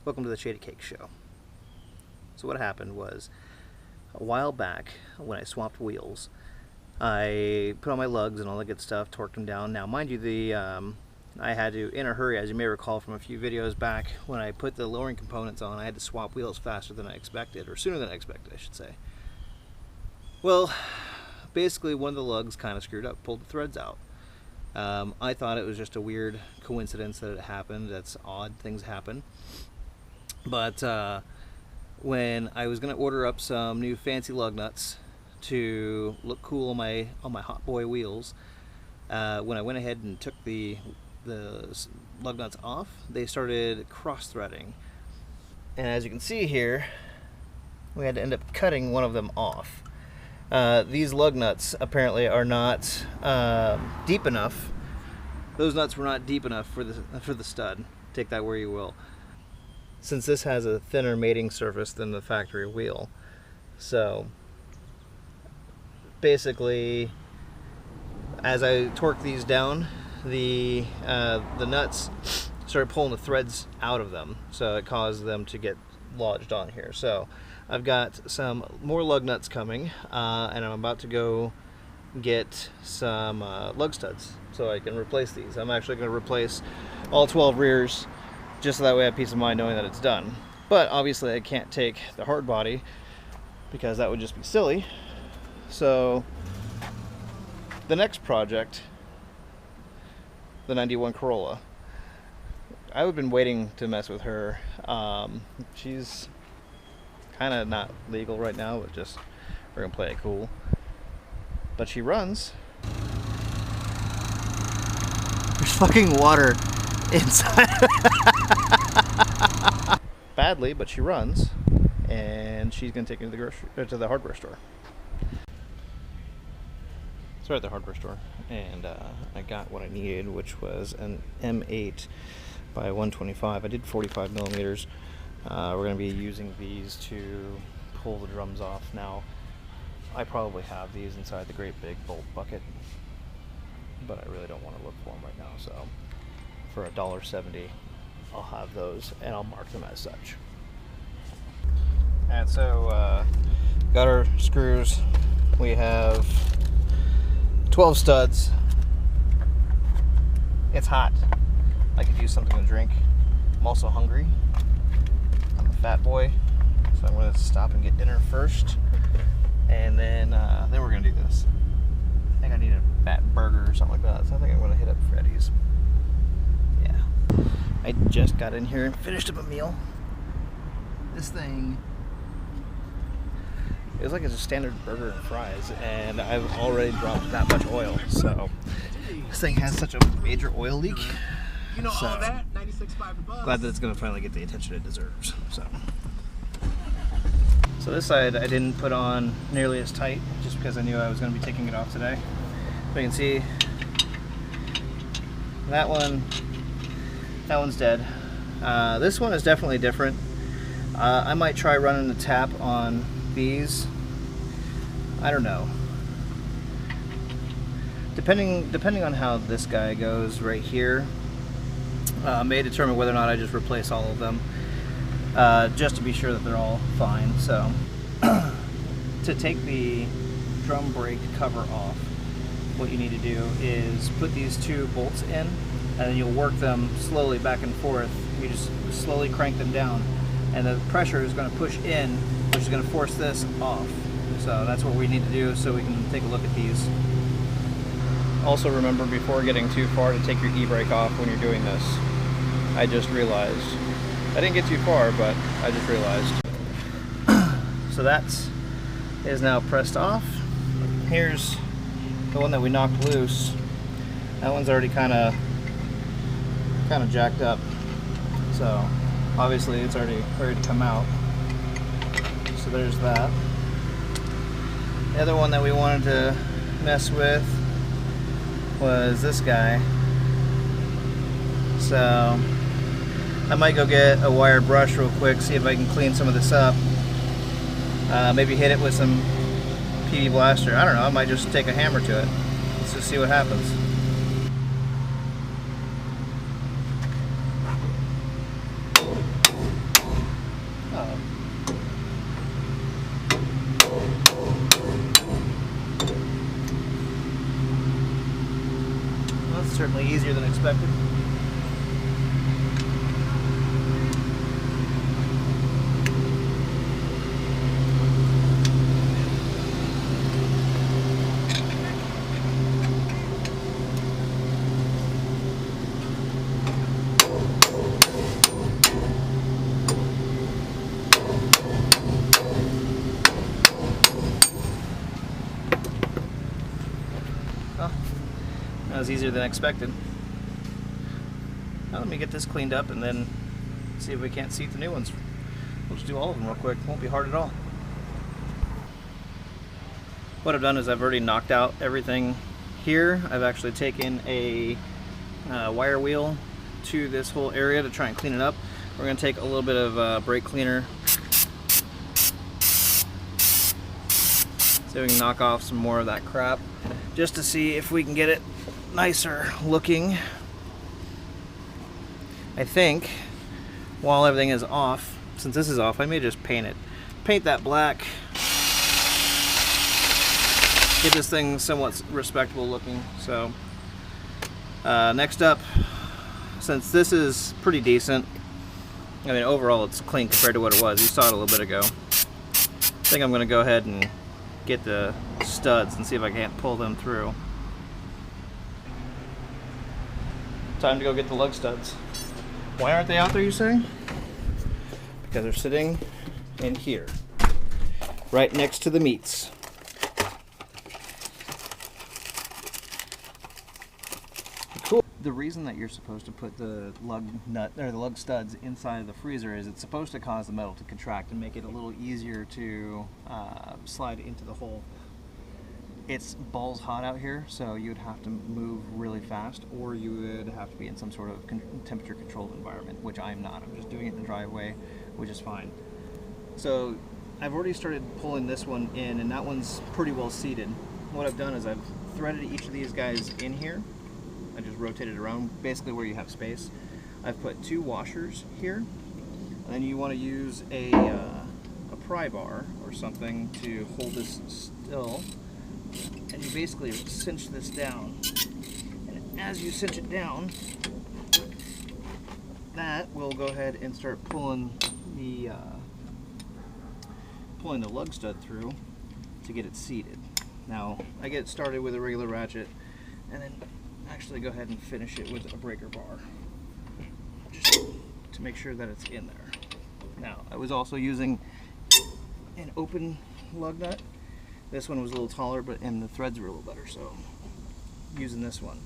Welcome to the Shady Cake Show. So what happened was, a while back, when I swapped wheels, I put on my lugs and all the good stuff, torqued them down. Now, mind you, I had to, in a hurry, as you may recall from a few videos back, when I put the lowering components on, I had to swap wheels faster than I expected, or sooner than I expected, I should say. Well, basically one of the lugs kind of screwed up, pulled the threads out. I thought it was just a weird coincidence that it happened. That's odd, things happen. But when I was going to order up some new fancy lug nuts to look cool on my Hot Boy wheels, when I went ahead and took the lug nuts off, they started cross-threading. And as you can see here, we had to end up cutting one of them off. These lug nuts apparently are not deep enough. Those nuts were not deep enough for the stud. Take that where you will. Since this has a thinner mating surface than the factory wheel. So basically, as I torqued these down, the nuts started pulling the threads out of them, so it caused them to get lodged on here. So I've got some more lug nuts coming, and I'm about to go get some lug studs so I can replace these. I'm actually going to replace all 12 rears, just so that way I have peace of mind knowing that it's done. But obviously I can't take the hard body because that would just be silly. So the next project, the 91 Corolla, I've been waiting to mess with her. She's kind of not legal right now, but just we're gonna play it cool. But she runs. There's fucking water inside. Badly, but she runs, and she's gonna take me to the hardware store. So we're at the hardware store, and I got what I needed, which was an M8 by 125. I did 45 millimeters. We're going to be using these to pull the drums off. Now, I probably have these inside the great big bolt bucket, but I really don't want to look for them right now. So for $1.70, I'll have those, and I'll mark them as such. And so, got our screws. We have 12 studs. It's hot. I could use something to drink. I'm also hungry. I'm a fat boy, so I'm going to stop and get dinner first, and then we're going to do this. I think I need a fat burger or something like that, so I think I'm going to hit up Freddy's. Yeah. I just got in here and finished up a meal. This thing, it was like it's a standard burger and fries, and I've already dropped that much oil, so this thing has such a major oil leak. You know, so all that, 96.5 above. Glad that it's going to finally get the attention it deserves. So this side I didn't put on nearly as tight, just because I knew I was going to be taking it off today. But you can see that one's dead. This one is definitely different. I might try running the tap on these. I don't know. Depending on how this guy goes right here, may determine whether or not I just replace all of them, just to be sure that they're all fine. So to take the drum brake cover off, what you need to do is put these two bolts in, and then you'll work them slowly back and forth. You just slowly crank them down, and the pressure is going to push in, which is going to force this off. So that's what we need to do, so we can take a look at these. Also remember, before getting too far, to take your e-brake off when you're doing this. I just realized. I didn't get too far, but I just realized. So that is now pressed off. Here's the one that we knocked loose. That one's already kind of jacked up. So obviously it's already ready to come out. So there's that. The other one that we wanted to mess with was this guy. So I might go get a wire brush real quick, see if I can clean some of this up. Maybe hit it with some PV Blaster. I don't know, I might just take a hammer to it. Let's just see what happens. certainly easier than expected. Well, that was easier than expected. Now let me get this cleaned up and then see if we can't seat the new ones. We'll just do all of them real quick. Won't be hard at all. What I've done is I've already knocked out everything here. I've actually taken a wire wheel to this whole area to try and clean it up. We're going to take a little bit of brake cleaner so we can knock off some more of that crap, just to see if we can get it nicer looking. I think while everything is off, since this is off, I may just paint it. Paint that black. Get this thing somewhat respectable looking. So next up, since this is pretty decent, I mean overall it's clean compared to what it was. You saw it a little bit ago. I think I'm going to go ahead and get the studs and see if I can't pull them through. Time to go get the lug studs. Why aren't they out there, you say? Because they're sitting in here, right next to the meats. Cool. The reason that you're supposed to put the lug nut or the lug studs inside of the freezer is it's supposed to cause the metal to contract and make it a little easier to slide into the hole. It's balls hot out here, so you would have to move really fast, or you would have to be in some sort of temperature controlled environment, which I'm not. I'm just doing it in the driveway, which is fine. So I've already started pulling this one in, and that one's pretty well seated. What I've done is I've threaded each of these guys in here. I just rotated around basically where you have space. I've put 2 washers here, and then you want to use a pry bar or something to hold this still. And you basically cinch this down, and as you cinch it down, that will go ahead and start pulling the lug stud through to get it seated. Now I get started with a regular ratchet, and then actually go ahead and finish it with a breaker bar, just to make sure that it's in there. Now I was also using an open lug nut. This one was a little taller, and the threads were a little better, so I'm using this one.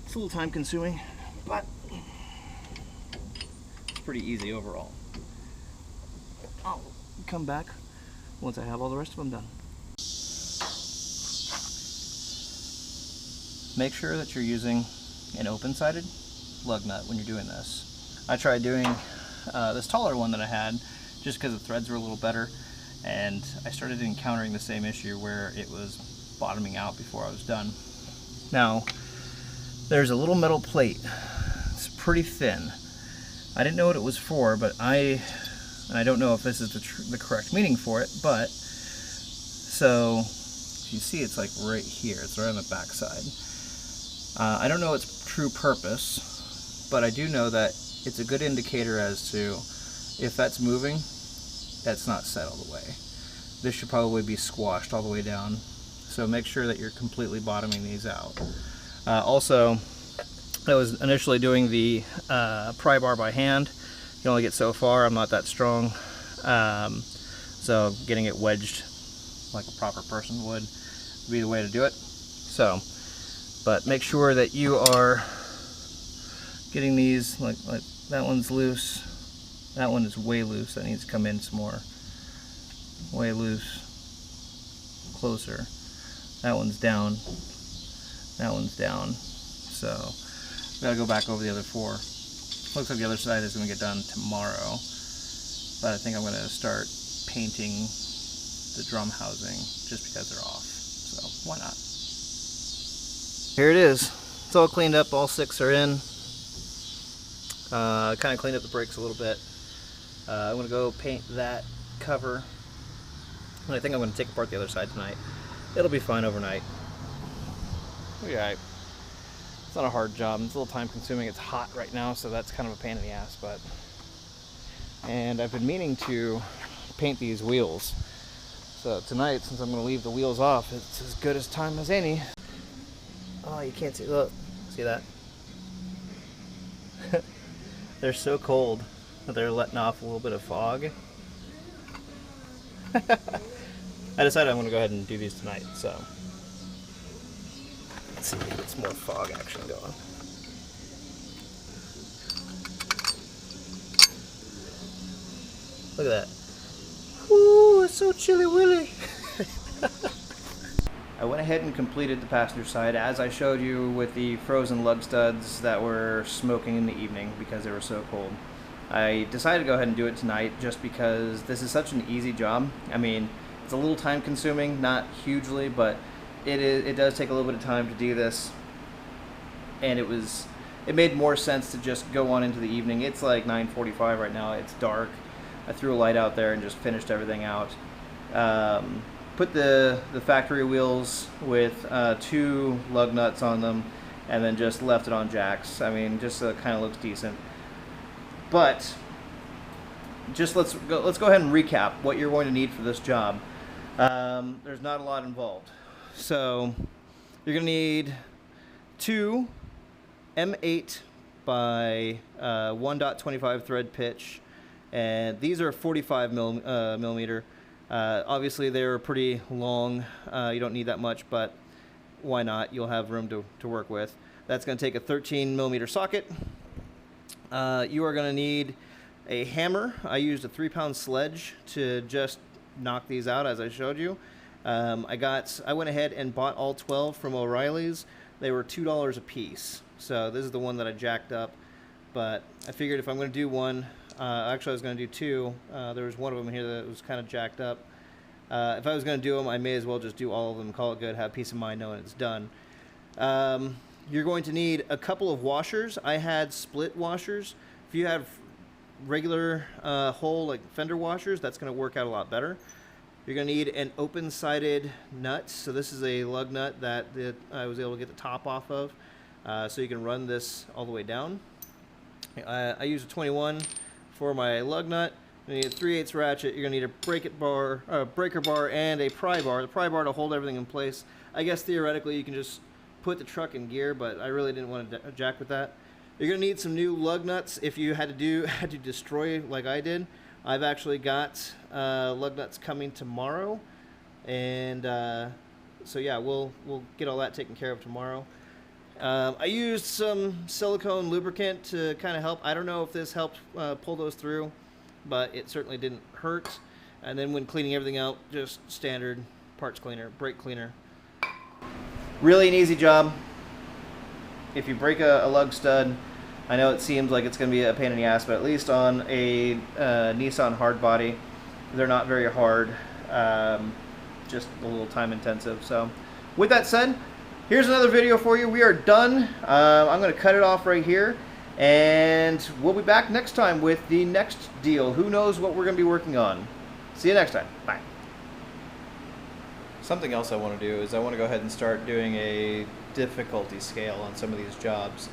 It's a little time consuming, but it's pretty easy overall. I'll come back once I have all the rest of them done. Make sure that you're using an open-sided lug nut when you're doing this. I tried doing this taller one that I had just because the threads were a little better, and I started encountering the same issue where it was bottoming out before I was done. Now, there's a little metal plate. It's pretty thin. I didn't know what it was for, but I don't know if this is the correct meaning for it, but so you see it's like right here. It's right on the back side. I don't know its true purpose, but I do know that it's a good indicator as to if that's moving, that's not set all the way. This should probably be squashed all the way down. So make sure that you're completely bottoming these out. Also, I was initially doing the pry bar by hand. You can only get so far. I'm not that strong. So getting it wedged like a proper person would be the way to do it. So, but make sure that you are getting these, like that one's loose. That one is way loose. That needs to come in some more. Way loose. Closer. That one's down. That one's down. So we gotta go back over the other 4. Looks like the other side is gonna get done tomorrow. But I think I'm gonna start painting the drum housing just because they're off. So why not? Here it is. It's all cleaned up. All 6 are in. Kind of cleaned up the brakes a little bit. I'm going to go paint that cover, and I think I'm going to take apart the other side tonight. It'll be fine overnight. Okay. not a hard job. It's a little time consuming. It's hot right now, so that's kind of a pain in the ass. And I've been meaning to paint these wheels. So tonight, since I'm going to leave the wheels off, it's as good as time as any. Oh, you can't see. Look, see that? They're so cold that they're letting off a little bit of fog. I decided I'm going to go ahead and do these tonight, so let's see if we can get some more fog action going. Look at that. Ooh, it's so chilly willy. I went ahead and completed the passenger side as I showed you with the frozen lug studs that were smoking in the evening because they were so cold. I decided to go ahead and do it tonight just because this is such an easy job. I mean, it's a little time consuming, not hugely, but it does take a little bit of time to do this. And it made more sense to just go on into the evening. It's like 9:45 right now, it's dark. I threw a light out there and just finished everything out. Put the factory wheels with 2 lug nuts on them, and then just left it on jacks. I mean, just so it kind of looks decent. But just let's go ahead and recap what you're going to need for this job. There's not a lot involved. So you're going to need 2 M8 by 1.25 thread pitch, and these are 45 millimeter. Obviously they're pretty long. You don't need that much, but why not? You'll have room to work with. That's going to take a 13 millimeter socket. You are going to need a hammer. I used a 3-pound sledge to just knock these out as I showed you. I went ahead and bought all 12 from O'Reilly's. They were $2 a piece. So this is the one that I jacked up, but I figured if I'm going to do one, actually I was going to do 2. There was one of them here that was kind of jacked up. If I was going to do them, I may as well just do all of them, call it good, have peace of mind knowing it's done. You're going to need a couple of washers. I had split washers. If you have regular hole like fender washers, that's going to work out a lot better. You're going to need an open-sided nut. So this is a lug nut that I was able to get the top off of. So you can run this all the way down. I use a 21 for my lug nut. You need a 3/8 ratchet. You're going to need a breaker bar and a pry bar. The pry bar to hold everything in place. I guess theoretically you can just put the truck in gear, but I really didn't want to jack with that. You're going to need some new lug nuts if you had to destroy like I did. I've actually got lug nuts coming tomorrow, and so yeah, we'll get all that taken care of tomorrow. I used some silicone lubricant to kind of help. I don't know if this helped pull those through, but it certainly didn't hurt. And then when cleaning everything out, just standard parts cleaner, brake cleaner. Really an easy job. If you break a lug stud, I know it seems like it's going to be a pain in the ass, but at least on a Nissan Hardbody, they're not very hard, just a little time intensive. So with that said, here's another video for you. We are done. I'm going to cut it off right here, and we'll be back next time with the next deal. Who knows what we're going to be working on. See you next time. Bye. Something else I want to do is I want to go ahead and start doing a difficulty scale on some of these jobs.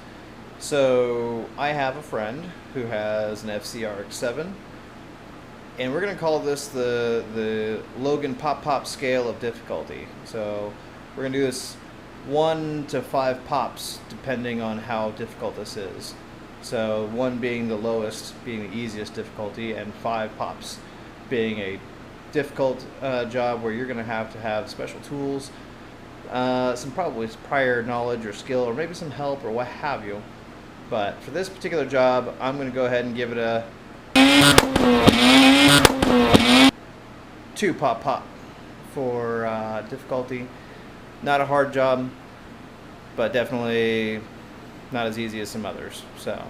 So I have a friend who has an FCRX7, and we're going to call this the Logan Pop scale of difficulty. So we're going to do this 1 to 5 pops depending on how difficult this is. So 1 being the lowest, being the easiest difficulty, and 5 pops being a difficult job where you're going to have special tools, some probably prior knowledge or skill, or maybe some help or what have you. But for this particular job, I'm going to go ahead and give it a 2 pop for difficulty. Not a hard job, but definitely not as easy as some others. So